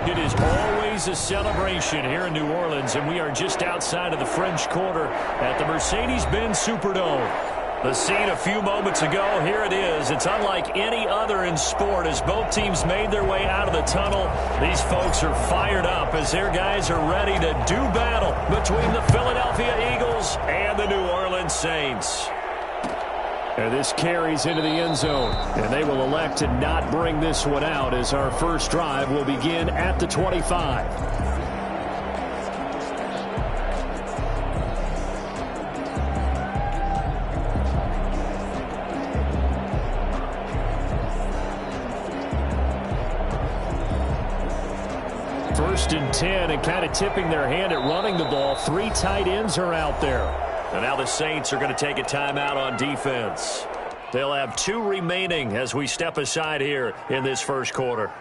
it is always a celebration here in New Orleans, and we are just outside of the French Quarter at the Mercedes-Benz Superdome. The scene a few moments ago, here it is. It's unlike any other in sport as both teams made their way out of the tunnel. These folks are fired up as their guys are ready to do battle between the Philadelphia Eagles and the New Orleans Saints. And this carries into the end zone, and they will elect to not bring this one out as our first drive will begin at the 25. First and 10, and kind of tipping their hand at running the ball. 3 tight ends are out there. And now the Saints are going to take a timeout on defense. They'll have 2 remaining as we step aside here in this first quarter.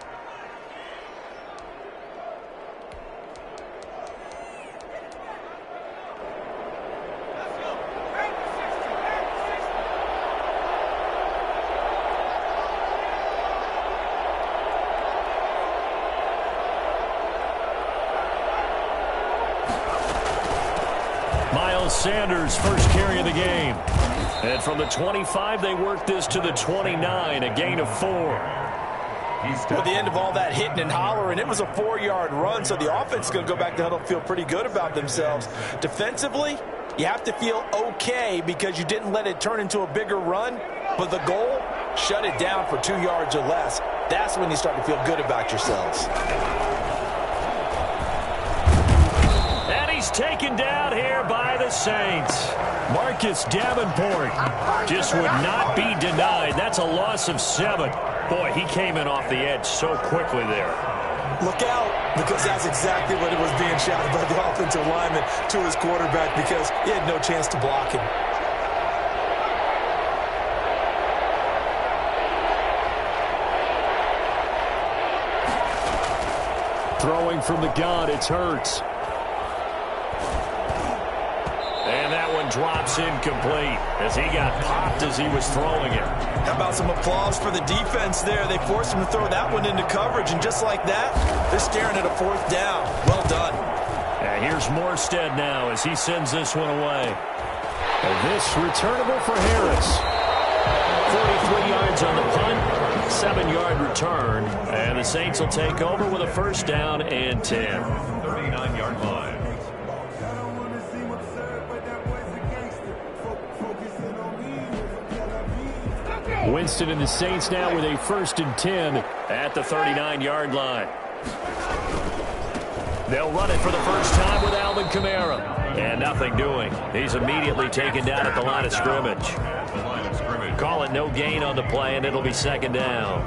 Sanders first carry of the game. And from the 25, they work this to the 29, a gain of 4. At the end of all that hitting and hollering, it was a 4-yard run, so the offense is going to go back to huddle and feel pretty good about themselves. Defensively, you have to feel okay because you didn't let it turn into a bigger run, but the goal, shut it down for 2 yards or less. That's when you start to feel good about yourselves. And he's taken down here by the Saints. Marcus Davenport just would not be denied. That's a loss of 7. Boy, he came in off the edge so quickly there. Look out, because that's exactly what it was being shouted by the offensive lineman to his quarterback because he had no chance to block him. Throwing from the gun, it's Hurts. And that one drops incomplete as he got popped as he was throwing it. How about some applause for the defense there? They forced him to throw that one into coverage, and just like that, they're staring at a 4th down. Well done. And here's Morstead now as he sends this one away. And this returnable for Harris. 43 yards on the punt, 7-yard return, and the Saints will take over with a first down and 10. 39-yard line. Winston and the Saints now with a first and 10 at the 39-yard line. They'll run it for the first time with Alvin Kamara. And nothing doing. He's immediately taken down at the line of scrimmage. Call it no gain on the play, and it'll be second down.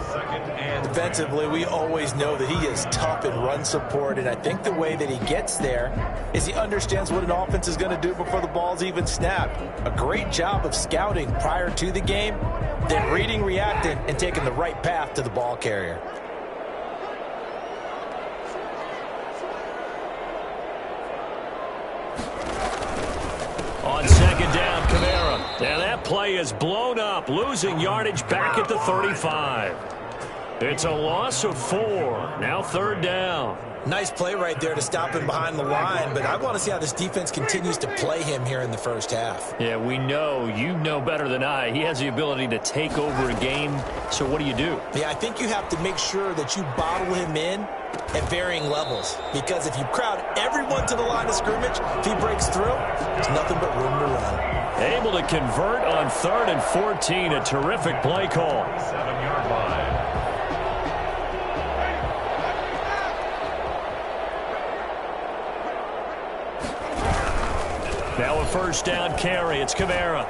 Defensively, we always know that he is tough in run support, and I think the way that he gets there is he understands what an offense is going to do before the ball's even snapped. A great job of scouting prior to the game, then reading, reacting, and taking the right path to the ball carrier. On second down, Kamara. And that play is blown up, losing yardage back at the 35. It's a loss of 4. Now third down. Nice play right there to stop him behind the line, but I want to see how this defense continues to play him here in the first half. Yeah, we know. You know better than I. He has the ability to take over a game, so what do you do? Yeah, I think you have to make sure that you bottle him in at varying levels, because if you crowd everyone to the line of scrimmage, if he breaks through, there's nothing but room to run. Able to convert on 3rd and 14, a terrific play call. 7-yard line. Now a first down carry. It's Kamara.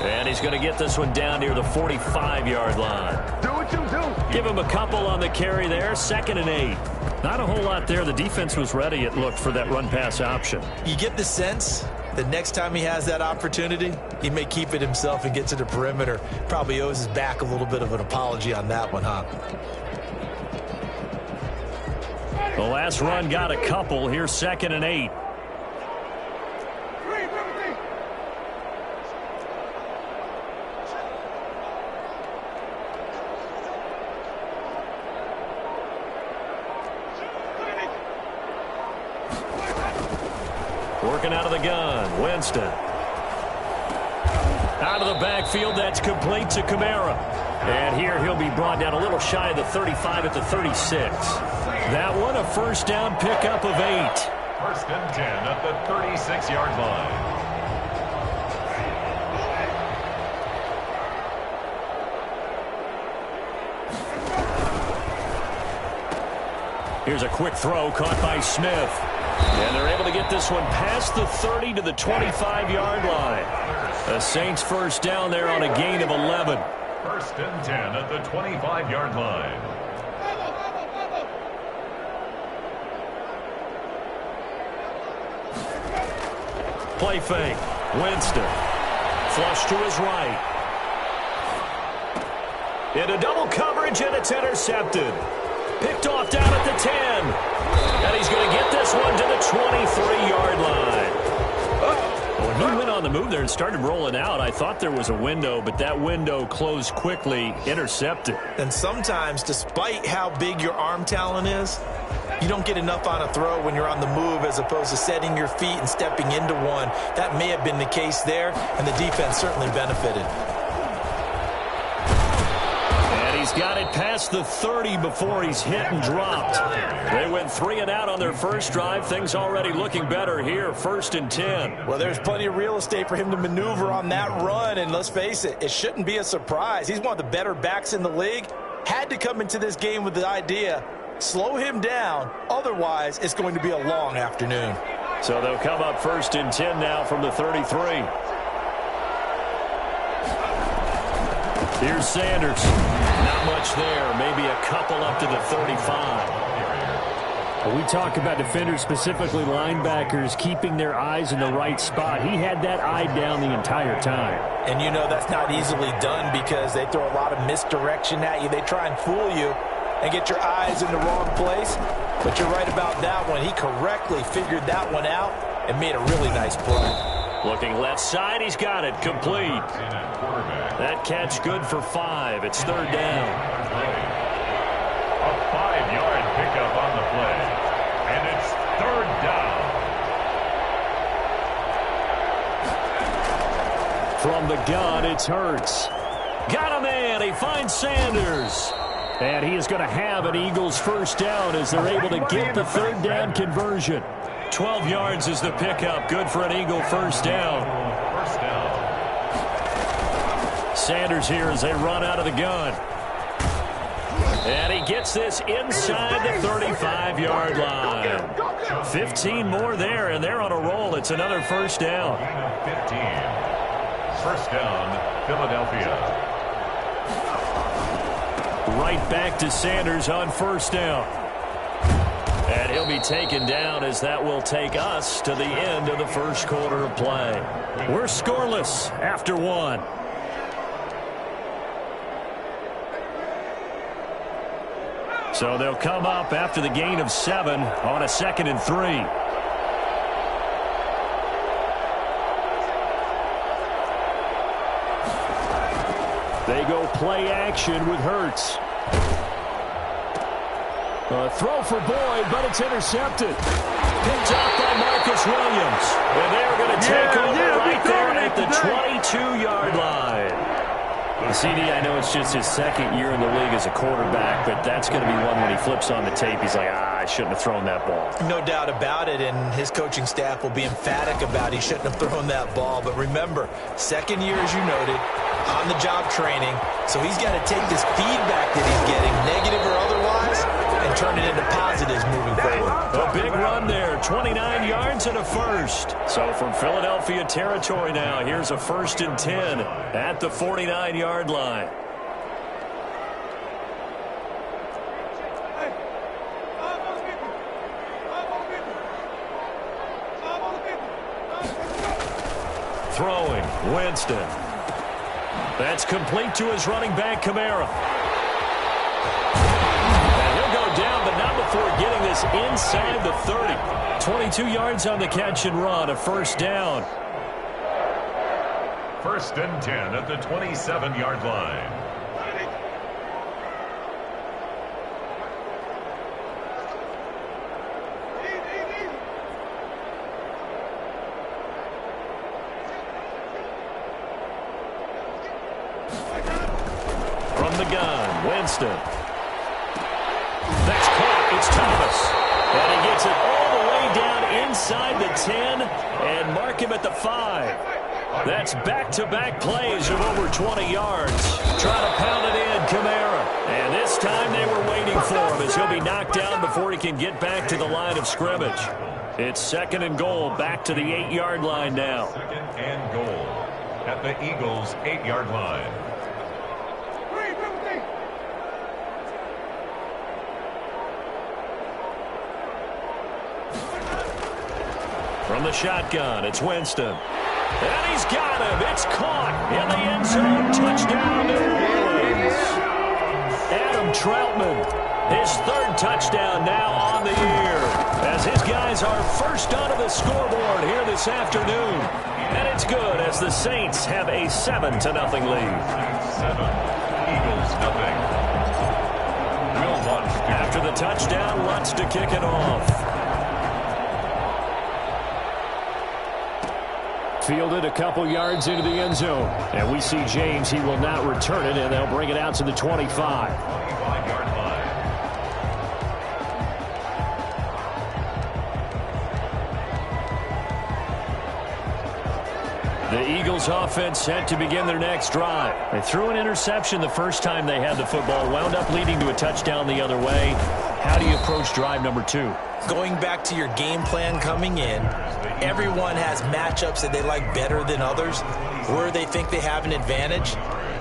And he's going to get this one down near the 45-yard line. Do what you do. Give him a couple on the carry there. 2nd and 8. Not a whole lot there. The defense was ready, it looked, for that run-pass option. You get the sense that next time he has that opportunity, he may keep it himself and get to the perimeter. Probably owes his back a little bit of an apology on that one, huh? The last run got a couple. Here's 2nd and 8. Working out of the gun, Winston. Out of the backfield, that's complete to Kamara. And here he'll be brought down a little shy of the 35 at the 36. That one, a first down pickup of 8. First and 10 at the 36-yard line. Here's a quick throw caught by Smith. And they're able to get this one past the 30 to the 25-yard line. The Saints first down there on a gain of 11. First and 10 at the 25-yard line. Play fake. Winston. Flush to his right. Into double coverage, and it's intercepted. Picked off down at the 10. And he's going to get this one to the 23-yard line. When he went on the move there and started rolling out, I thought there was a window, but that window closed quickly, intercepted. And sometimes, despite how big your arm talent is, you don't get enough on a throw when you're on the move as opposed to setting your feet and stepping into one. That may have been the case there, and the defense certainly benefited. He's got it past the 30 before he's hit and dropped. They went 3 and out on their first drive. Things already looking better here. First and 10. Well, there's plenty of real estate for him to maneuver on that run. And let's face it, it shouldn't be a surprise. He's one of the better backs in the league. Had to come into this game with the idea, slow him down. Otherwise, it's going to be a long afternoon. So they'll come up first and 10 now from the 33. Here's Sanders. Not much there. Maybe a couple up to the 35. We talk about defenders, specifically linebackers, keeping their eyes in the right spot. He had that eye down the entire time. And you know that's not easily done because they throw a lot of misdirection at you. They try and fool you and get your eyes in the wrong place. But you're right about that one. He correctly figured that one out and made a really nice play. Looking left side, he's got it. Complete. That catch good for 5. It's third down. A 5-yard pickup on the play. And it's third down. From the gun, it's Hurts. Got a man. He finds Sanders. And he is going to have an Eagles first down as they're able to get the third down conversion. 12 yards is the pickup. Good for an Eagle first down. First down. Sanders here as they run out of the gun. And he gets this inside the 35-yard line. 15 more there, and they're on a roll. It's another first down. 15. First down, Philadelphia. Right back to Sanders on first down. And he'll be taken down as that will take us to the end of the first quarter of play. We're scoreless after 1. So they'll come up after the gain of 7 on a 2nd and 3. They go play action with Hurts. A throw for Boyd, but it's intercepted. Picked up by Marcus Williams. And they're going to take over right there at the 22-yard line. CD, I know it's just his second year in the league as a quarterback, but that's going to be one when he flips on the tape. He's like, I shouldn't have thrown that ball. No doubt about it, and his coaching staff will be emphatic about he shouldn't have thrown that ball. But remember, second year, as you noted, on-the-job training, so he's got to take this feedback that he's getting, negative or otherwise, and turn it into positives moving forward. A big run there, 29 yards and a first. So from Philadelphia territory now, here's a 1st and 10 at the 49-yard line. Throwing, Winston. That's complete to his running back, Kamara. And he'll go down, but not before getting this inside the 30. 22 yards on the catch and run, a first down. First and 10 at the 27-yard line. the gun. Winston. That's caught. It's Thomas. And he gets it all the way down inside the 10 and mark him at the 5. That's back-to-back plays of over 20 yards. Trying to pound it in, Kamara. And this time they were waiting for him as he'll be knocked down before he can get back to the line of scrimmage. It's 2nd and goal, back to the 8-yard line now. 2nd and goal at the Eagles' 8-yard line. From the shotgun, it's Winston. And he's got him. It's caught in the end zone. Touchdown, New Orleans. Adam Troutman, his 3rd touchdown now on the year, as his guys are first onto the scoreboard here this afternoon. And it's good as the Saints have a 7-0 lead. 7, Eagles nothing. Will Lutz. After the touchdown, Lutz to kick it off. Fielded a couple yards into the end zone. And we see James. He will not return it, and they'll bring it out to the 25. 25-yard line. The Eagles offense set to begin their next drive. They threw an interception the first time they had the football, wound up leading to a touchdown the other way. How do you approach drive number 2? Going back to your game plan coming in, everyone has matchups that they like better than others, where they think they have an advantage.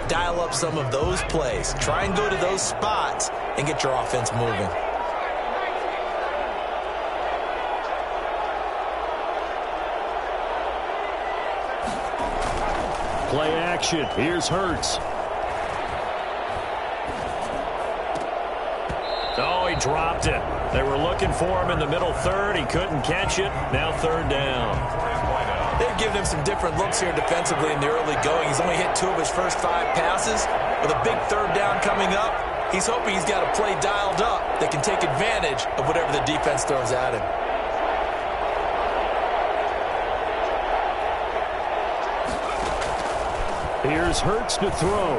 Dial up some of those plays. Try and go to those spots and get your offense moving. Play action. Here's Hurts. Oh, he dropped it. They were looking for him in the middle third. He couldn't catch it. Now 3rd down. They've given him some different looks here defensively in the early going. He's only hit 2 of his first 5 passes. With a big 3rd down coming up, he's hoping he's got a play dialed up that can take advantage of whatever the defense throws at him. Here's Hurts to throw.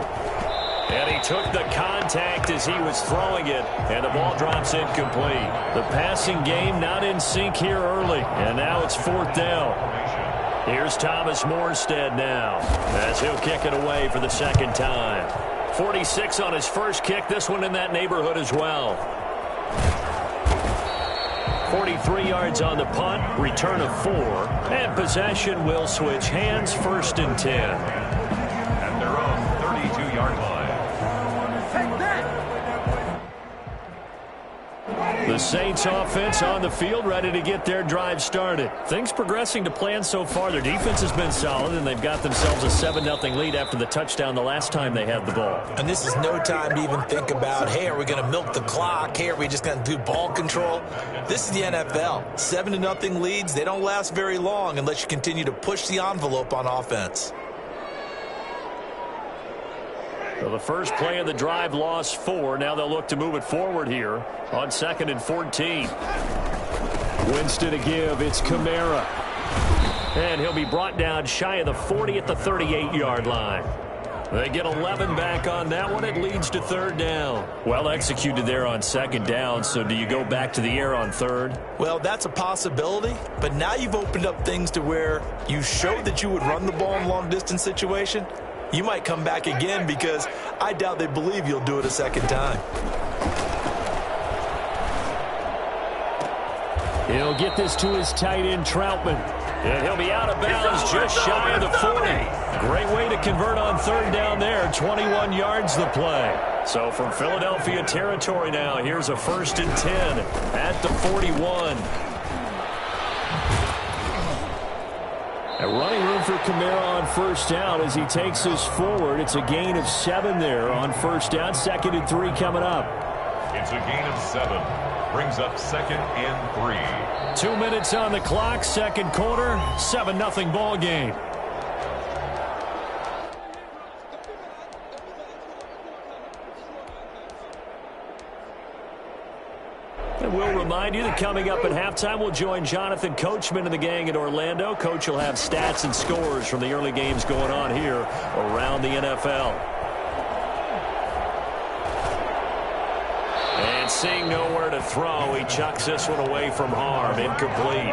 And he took the contact as he was throwing it, and the ball drops incomplete. The passing game not in sync here early, and now it's 4th down. Here's Thomas Morstead now, as he'll kick it away for the 2nd time. 46 on his first kick, this one in that neighborhood as well. 43 yards on the punt, return of 4, and possession will switch hands, 1st and 10. At their own 32-yard line. The Saints offense on the field, ready to get their drive started. Things progressing to plan so far. Their defense has been solid, and they've got themselves a 7-0 lead after the touchdown the last time they had the ball. And this is no time to even think about, hey, are we going to milk the clock? Hey, are we just going to do ball control? This is the NFL. 7-0 leads, they don't last very long unless you continue to push the envelope on offense. So the first play of the drive lost 4. Now they'll look to move it forward here on 2nd and 14. Winston to give. It's Kamara. And he'll be brought down shy of the 40 at the 38-yard line. They get 11 back on that one. It leads to 3rd down. Well executed there on 2nd down. So do you go back to the air on 3rd? Well, that's a possibility. But now you've opened up things to where you showed that you would run the ball in long-distance situation. You might come back again because I doubt they believe you'll do it a 2nd time. He'll get this to his tight end, Troutman. And he'll be out of bounds just shy of the 40. Great way to convert on 3rd down there. 21 yards the play. So from Philadelphia territory now, here's a 1st and 10 at the 41. A running room for Kamara on 1st down as he takes this forward. It's a gain of 7 there on 1st down. 2nd and 3 coming up. It's a gain of 7. Brings up 2nd and 3. 2 minutes on the clock, 2nd quarter, 7-0 ball game. And we'll remind you that coming up at halftime, we'll join Jonathan Coachman and the gang in Orlando. Coach will have stats and scores from the early games going on here around the NFL. seeing nowhere to throw, he chucks this one away from harm. Incomplete.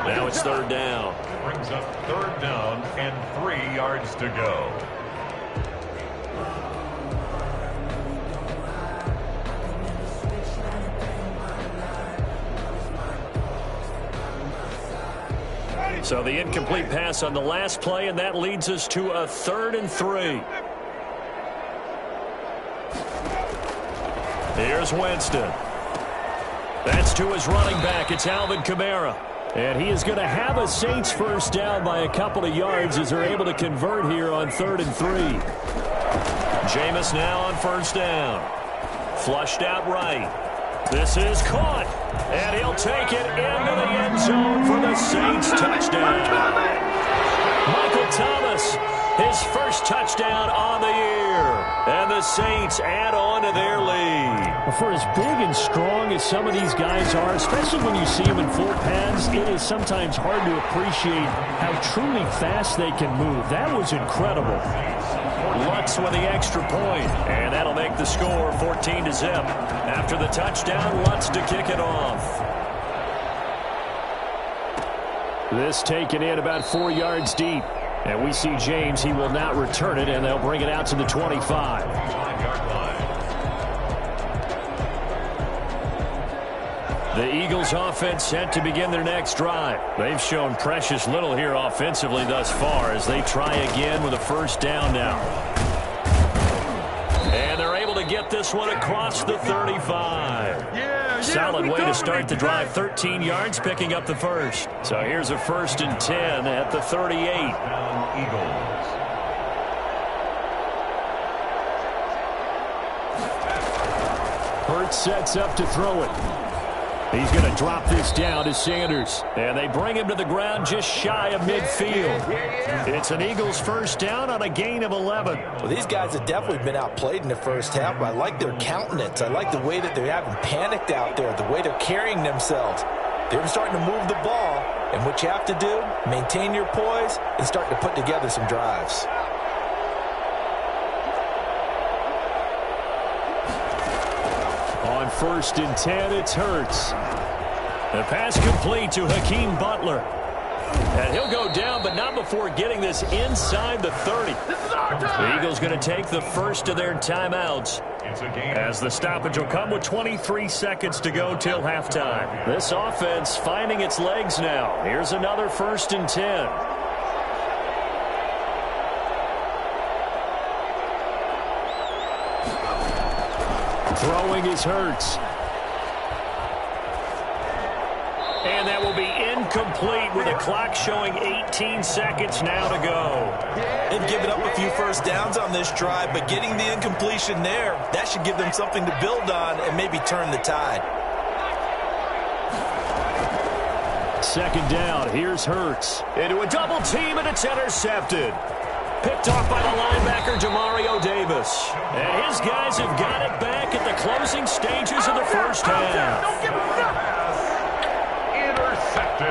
Now it's third down. Brings up third down and 3 yards to go. So the incomplete pass on the last play, and that leads us to a 3rd and 3. Here's Winston. That's to his running back. It's Alvin Kamara. And he is going to have a Saints first down by a couple of yards as they're able to convert here on 3rd and 3. Jameis now on first down. Flushed out right. This is caught. And he'll take it into the end zone for the Saints touchdown. Michael Thomas, his first touchdown on the year. And the Saints add on to their lead. For as big and strong as some of these guys are, especially when you see them in full pads, it is sometimes hard to appreciate how truly fast they can move. That was incredible. Lutz with the extra point, and that'll make the score 14-0. After the touchdown, Lutz to kick it off. This taken in about 4 yards deep. And we see James, he will not return it, and they'll bring it out to the 25. The Eagles offense set to begin their next drive. They've shown precious little here offensively thus far as they try again with a first down now. And they're able to get this one across the 35. Solid way to start the drive. 13 yards, picking up the first. So here's a 1st and 10 at the 38. Eagles. Hurts sets up to throw it. He's going to drop this down to Sanders. And they bring him to the ground just shy of midfield. It's an Eagles first down on a gain of 11. Well, these guys have definitely been outplayed in the first half, but I like their countenance. I like the way that they haven't panicked out there, the way they're carrying themselves. They're starting to move the ball, and what you have to do, maintain your poise and start to put together some drives. On 1st and 10, it's Hurts. The pass complete to Hakeem Butler. And he'll go down, but not before getting this inside the 30. The Eagles going to take the first of their timeouts, as the stoppage will come with 23 seconds to go till halftime. This offense finding its legs now. Here's another 1st and 10. Throwing is Hurts. And that will be incomplete with the clock showing 18 seconds now to go. They've given up a few first downs on this drive, but getting the incompletion there, that should give them something to build on and maybe turn the tide. 2nd down, here's Hurts. Into a double team, and it's intercepted. Picked off by the linebacker, Demario Davis. And his guys have got it back at the closing stages of the first half. Intercepted.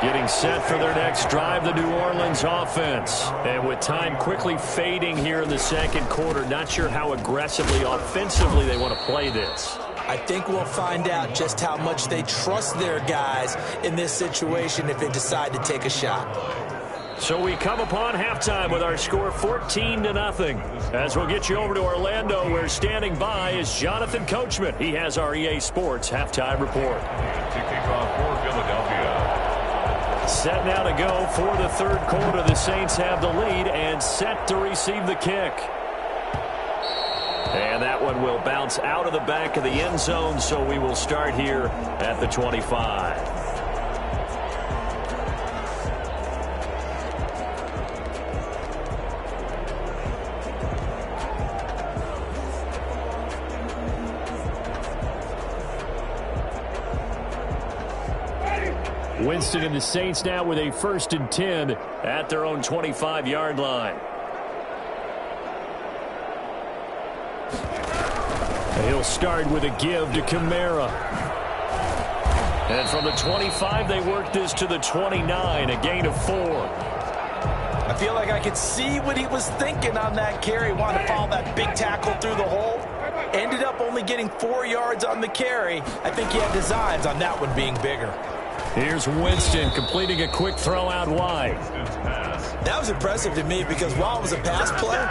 Getting set for their next drive, the New Orleans offense. And with time quickly fading here in the second quarter, not sure how aggressively, offensively they want to play this. I think we'll find out just how much they trust their guys in this situation if they decide to take a shot. So we come upon halftime with our score 14-0. As we'll get you over to Orlando, where standing by is Jonathan Coachman. He has our EA Sports halftime report. To kick off for Philadelphia. Set now to go for the third quarter. The Saints have the lead and set to receive the kick. And that one will bounce out of the back of the end zone, so we will start here at the 25. Winston and the Saints now with a 1st and 10 at their own 25-yard line. He'll start with a give to Kamara. And from the 25, they work this to the 29, a gain of 4. I feel like I could see what he was thinking on that carry. Wanted to follow that big tackle through the hole. Ended up only getting 4 yards on the carry. I think he had designs on that one being bigger. Here's Winston completing a quick throw out wide. That was impressive to me because while it was a pass play,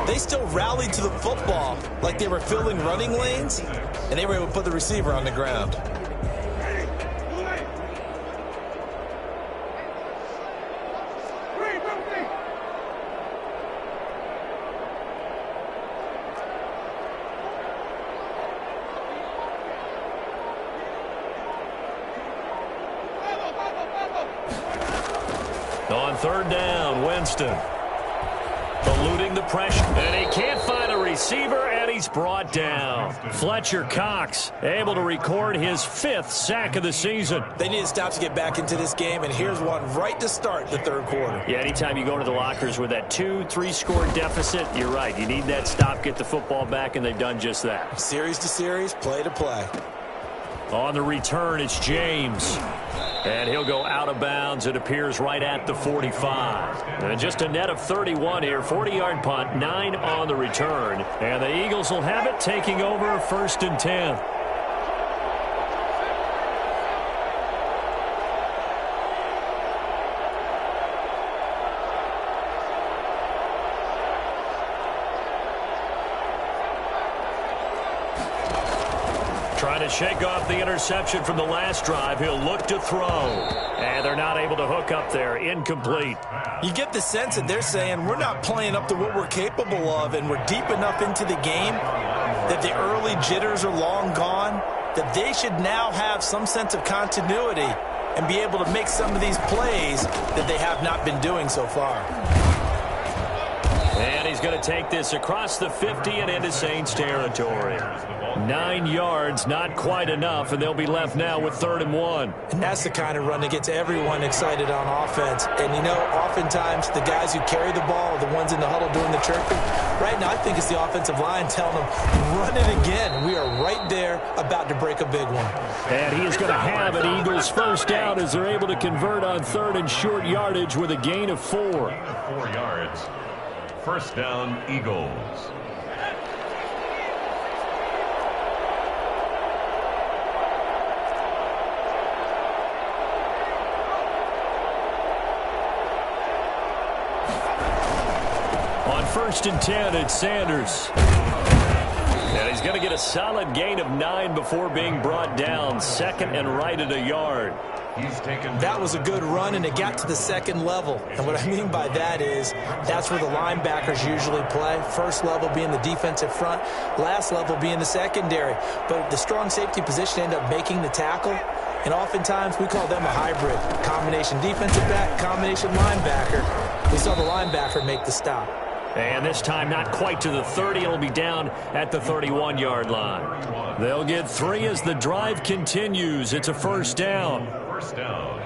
they still rallied to the football like they were filling running lanes, and they were able to put the receiver on the ground. On third down, Winston eluding the pressure, and he can't find a receiver, and he's brought down. Fletcher Cox able to record his 5th sack of the season. They need to stop to get back into this game, and here's one right to start the third quarter. Yeah, anytime you go into the lockers with that 2-3 score deficit, you're right. You need that stop, get the football back, and they've done just that. Series to series, play to play. On the return, it's James. And he'll go out of bounds. It appears right at the 45. And just a net of 31 here. 40-yard punt, 9 on the return. And the Eagles will have it, taking over 1st and 10. Trying to shake off the interception from the last drive. He'll look to throw. And they're not able to hook up there. Incomplete. You get the sense that they're saying we're not playing up to what we're capable of, and we're deep enough into the game that the early jitters are long gone, that they should now have some sense of continuity and be able to make some of these plays that they have not been doing so far. And he's going to take this across the 50 and into Saints territory. 9 yards, not quite enough, and they'll be left now with 3rd and 1. And that's the kind of run that gets everyone excited on offense. And, you know, oftentimes the guys who carry the ball are the ones in the huddle doing the chirping. Right now, I think it's the offensive line telling them, run it again. We are right there about to break a big one. And he is going to have an Eagles first down as they're able to convert on 3rd and short yardage with a gain of 4. 4 yards. First down, Eagles. On 1st and 10, it's Sanders. And he's going to get a solid gain of 9 before being brought down. 2nd and right at a yard. That was a good run, and it got to the 2nd level. And what I mean by that is that's where the linebackers usually play. First level being the defensive front, last level being the secondary. But the strong safety position ended up making the tackle, and oftentimes we call them a hybrid. Combination defensive back, combination linebacker. We saw the linebacker make the stop. And this time not quite to the 30. It'll be down at the 31-yard line. They'll get 3 as the drive continues. It's a first down. First down.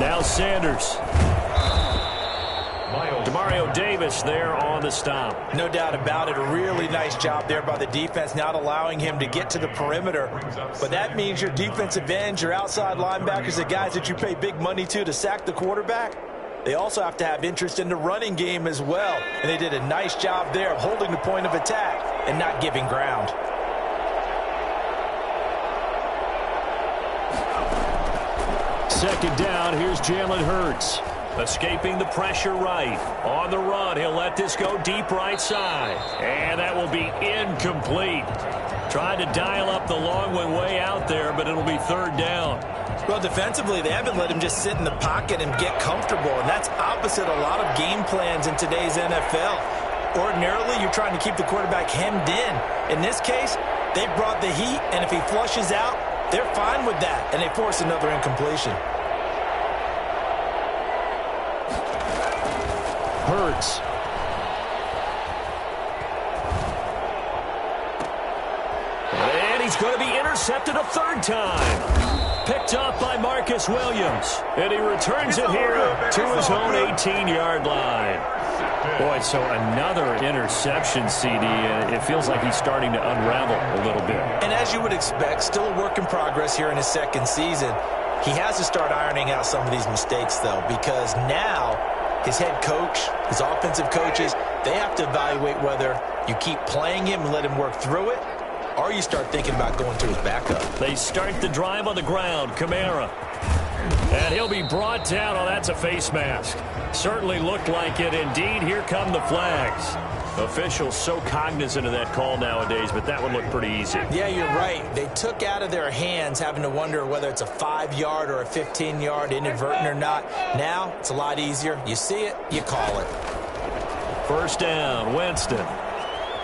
Now Sanders. Demario Davis there on the stop. No doubt about it. A really nice job there by the defense, not allowing him to get to the perimeter. But that means your defensive ends, your outside linebackers, the guys that you pay big money to sack the quarterback, they also have to have interest in the running game as well. And they did a nice job there of holding the point of attack and not giving ground. Second down, here's Jalen Hurts. Escaping the pressure right. On the run, he'll let this go deep right side. And that will be incomplete. Tried to dial up the long one way out there, but it'll be 3rd down. Well, defensively, they haven't let him just sit in the pocket and get comfortable, and that's opposite a lot of game plans in today's NFL. Ordinarily, you're trying to keep the quarterback hemmed in. In this case, they brought the heat, and if he flushes out, they're fine with that, and they force another incompletion. Hurts. And he's going to be intercepted a 3rd time. Picked up by Marcus Williams. And he returns it here to his own 18-yard line. Boy, so another interception, CD, and it feels like he's starting to unravel a little bit. And as you would expect, still a work in progress here in his second season. He has to start ironing out some of these mistakes, though, because now his head coach, his offensive coaches, they have to evaluate whether you keep playing him and let him work through it, or you start thinking about going to his backup. They start the drive on the ground. Kamara. And he'll be brought down. Oh, that's a face mask. Certainly looked like it. Indeed, here come the flags. Officials so cognizant of that call nowadays, but that would look pretty easy. Yeah, you're right. They took out of their hands having to wonder whether it's a 5-yard or a 15-yard, inadvertent or not. Now, it's a lot easier. You see it, you call it. First down, Winston.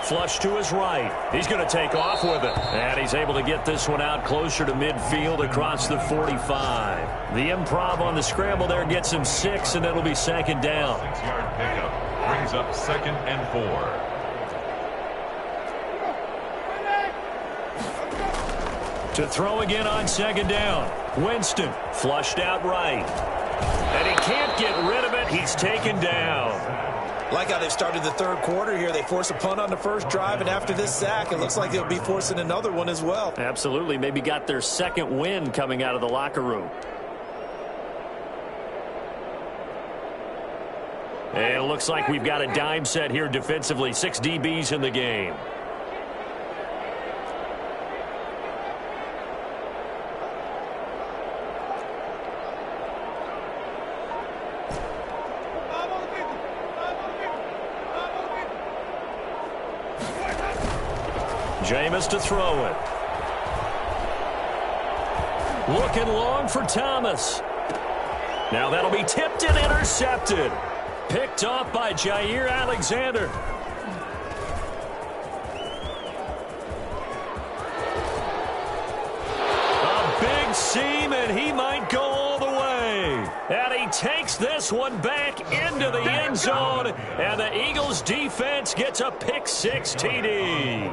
Flush to his right. He's going to take off with it. And he's able to get this one out closer to midfield across the 45. The improv on the scramble there gets him 6, and it'll be second down. 6-yard pickup brings up 2nd and 4. To throw again on second down. Winston flushed out right. And he can't get rid of it. He's taken down. Like how they've started the third quarter here. They force a punt on the first drive, and after this sack, it looks like they'll be forcing another one as well. Absolutely. Maybe got their second win coming out of the locker room. And it looks like we've got a dime set here defensively. 6 DBs in the game. Jameis to throw it. Looking long for Thomas. Now that'll be tipped and intercepted. Picked off by Jair Alexander. A big seam, and he might go all the way. And he takes this one back into the end zone. And the Eagles defense gets a pick-6 TD.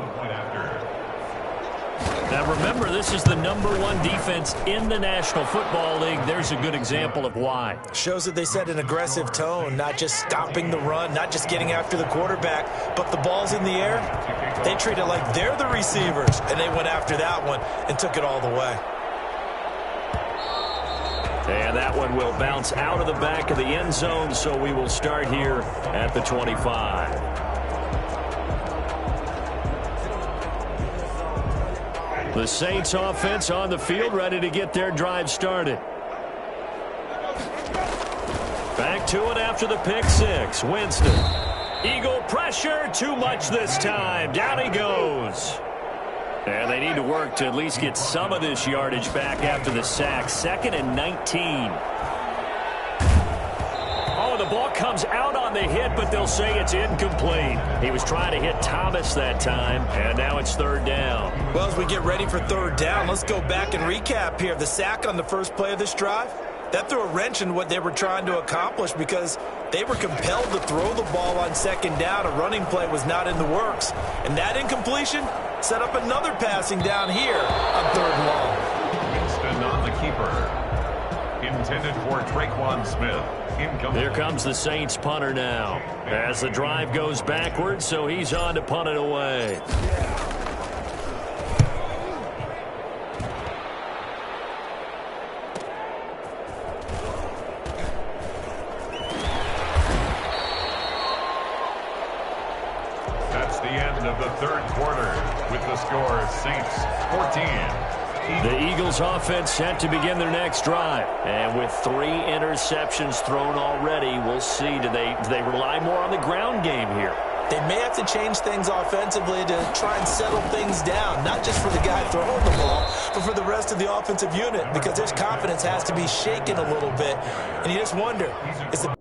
Now remember, this is the #1 defense in the National Football League. There's a good example of why. Shows that they set an aggressive tone, not just stopping the run, not just getting after the quarterback, but the ball's in the air. They treat it like they're the receivers, and they went after that one and took it all the way. And that one will bounce out of the back of the end zone, so we will start here at the 25. The Saints offense on the field, ready to get their drive started. Back to it after the pick-6. Winston. Eagle pressure, too much this time. Down he goes. And they need to work to at least get some of this yardage back after the sack. 2nd and 19. Oh, the ball comes out on the hit, but they'll say it's incomplete. He was trying to hit Thomas that time, and now it's 3rd down. Well, as we get ready for 3rd down, let's go back and recap here. The sack on the first play of this drive, that threw a wrench in what they were trying to accomplish because they were compelled to throw the ball on 2nd down. A running play was not in the works. And that incompletion set up another passing down here on 3rd and long. Winston on the keeper. Intended for Traquan Smith. Incomplete. Here comes the Saints punter now. As the drive goes backwards, so he's on to punt it away. That's the end of the 3rd quarter with the score Saints 14. The Eagles offense set to begin their next drive. And with 3 interceptions thrown already, we'll see. Do they rely more on the ground game here? They may have to change things offensively to try and settle things down, not just for the guy throwing the ball, but for the rest of the offensive unit, because their confidence has to be shaken a little bit. And you just wonder, is the